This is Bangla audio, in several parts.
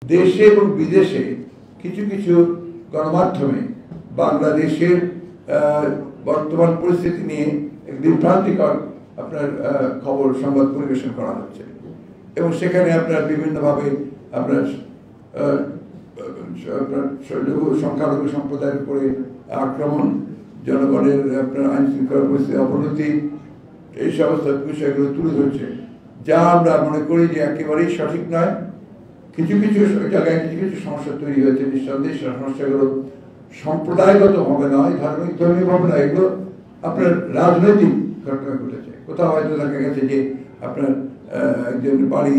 দেশে এবং বিদেশে কিছু কিছু গণমাধ্যমে বাংলাদেশের বর্তমান পরিস্থিতি নিয়ে বিভ্রান্তিকর আপনার খবর সংবাদ পরিবেশন করা হচ্ছে এবং সেখানে আপনার বিভিন্নভাবে আপনার সংখ্যালঘু সম্প্রদায়ের উপরে আক্রমণ, জনগণের আপনার আইন শৃঙ্খলা পরিস্থিতির অবনতি, এই সমস্ত বিষয়গুলো তুলে ধরছে, যা আমরা মনে করি যে একেবারেই সঠিক নয়। কিছু কিছু জায়গায় কিছু কিছু সমস্যা তৈরি হয়েছে, নিঃসন্দেহে সমস্যাগুলো সম্প্রদায়গত ভাবে নয়, ধর্মীয় ভাবে নয়, এগুলো আপনার রাজনৈতিক ঘটনা ঘটেছে। কোথাও হয়তো দেখা গেছে যে আপনার একজন বাড়ি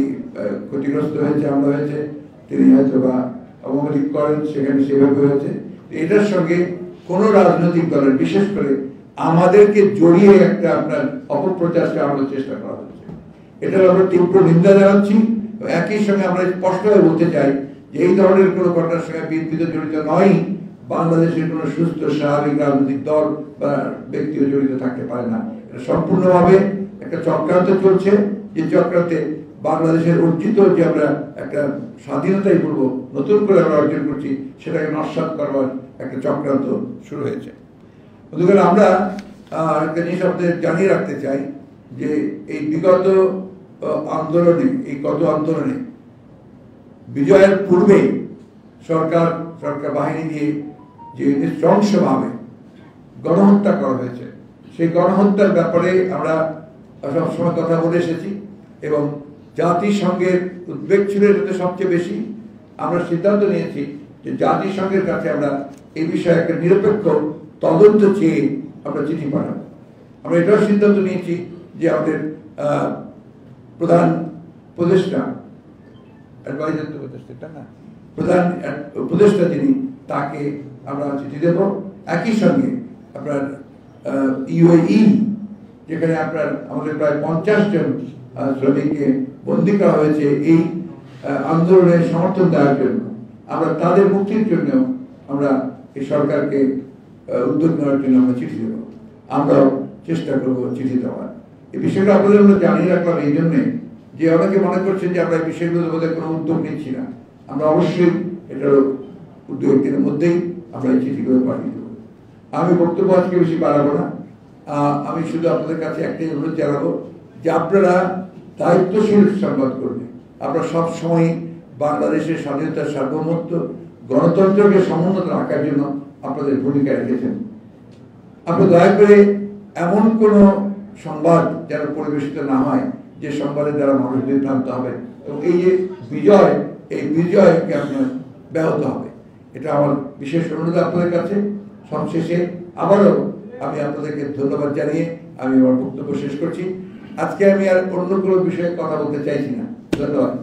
ক্ষতিগ্রস্ত হয়েছে, হামলা হয়েছে, তিনি হয়তো বা আওয়ামী লীগ করেন, সেখানে সেভাবে হয়েছে। এটার সঙ্গে কোনো রাজনৈতিক দলের, বিশেষ করে আমাদেরকে জড়িয়ে একটা আপনার অপপ্রচার চালানোর চেষ্টা করা হচ্ছে। এটার আমরা তীব্র নিন্দা জানাচ্ছি। একই সঙ্গে আমরা স্পষ্টভাবে বলতে চাই যে এই ধরনের কোনো ঘটনার সঙ্গে বিএনপি জড়িত নয়, বাংলাদেশের কোনো সুস্থ স্বাভাবিক রাজনৈতিক দল বা ব্যক্তিও জড়িত থাকতে পারে না। এটা সম্পূর্ণভাবে একটা চক্রান্ত চলছে, যে চক্রান্তে বাংলাদেশের অর্জিত যে আমরা একটা স্বাধীনতাই বলবো নতুন করে আমরা অর্জন করছি, সেটাকে নস্যাৎ করবার একটা চক্রান্ত শুরু হয়েছে। বন্ধুগণ, আমরা একটা জিনিস আপনাদের জানিয়ে রাখতে চাই যে এই বিগত আন্দোলনে, এই গত আন্দোলনে বিজয়ের পূর্বে সরকার বাহিনী দিয়ে যে নৃশংসভাবে গণহত্যা করা হয়েছে, সেই গণহত্যার ব্যাপারে আমরা সবসময় কথা বলে এসেছি এবং জাতিসংঘের উদ্বেগ ছিল এটাতে সবচেয়ে বেশি। আমরা সিদ্ধান্ত নিয়েছি যে জাতিসংঘের কাছে আমরা এই বিষয়ে একটা নিরপেক্ষ তদন্ত চেয়ে আমরা চিঠি পাঠাবো। আমরা এটাও সিদ্ধান্ত নিয়েছি যে আমাদের প্রধান উপদেষ্টা, প্রধান উপদেষ্টা যিনি, তাকে আমরা চিঠি দেব। একই সঙ্গে আপনার ইউএই, যেখানে আপনার আমাদের প্রায় 50 জন শ্রমিককে বন্দী করা হয়েছে এই আন্দোলনের সমর্থন দেওয়ার জন্য, আমরা তাদের মুক্তির জন্য আমরা এই সরকারকে উদ্যোগ নেওয়ার জন্য আমরা চিঠি দেব। আমরাও চেষ্টা করবো চিঠি দেওয়ার। এই বিষয়টা আপনাদের আমরা জানিয়ে রাখলাম এই জন্যে যে অনেকে মনে করছেন যে আমরা এই বিষয়গুলোর মধ্যে কোনো উদ্যোগ নিচ্ছি না। আমরা অবশ্যই এটার উদ্যোগ দিনের মধ্যেই আমরা এই চিঠিগুলো পাঠিয়ে দেবো। আমি বক্তব্য আজকে বেশি বাড়াবো না। আমি শুধু আপনাদের কাছে একটাই অনুরোধ জানাবো যে আপনারা দায়িত্বশীল সংবাদ করবেন। আপনারা সবসময় বাংলাদেশের স্বাধীনতার সার্বভৌমত্ব, গণতন্ত্রকে সমুন্নত রাখার জন্য আপনাদের ভূমিকা রেখেছেন। আপনারা দয়া করে এমন কোনো সংবাদ যেন পরিবেশিত না হয় যে সংবাদের দ্বারা মানুষ বিভ্রান্ত হবে এবং এই যে বিজয়, এই বিজয়কে আপনার ব্যাহত হবে। এটা আমার বিশেষ অনুরোধ আপনাদের কাছে। সবশেষে আবারও আমি আপনাদেরকে ধন্যবাদ জানিয়ে আমি আমার বক্তব্য শেষ করছি। আজকে আমি আর অন্য কোনো বিষয়ে কথা বলতে চাইছি না। ধন্যবাদ।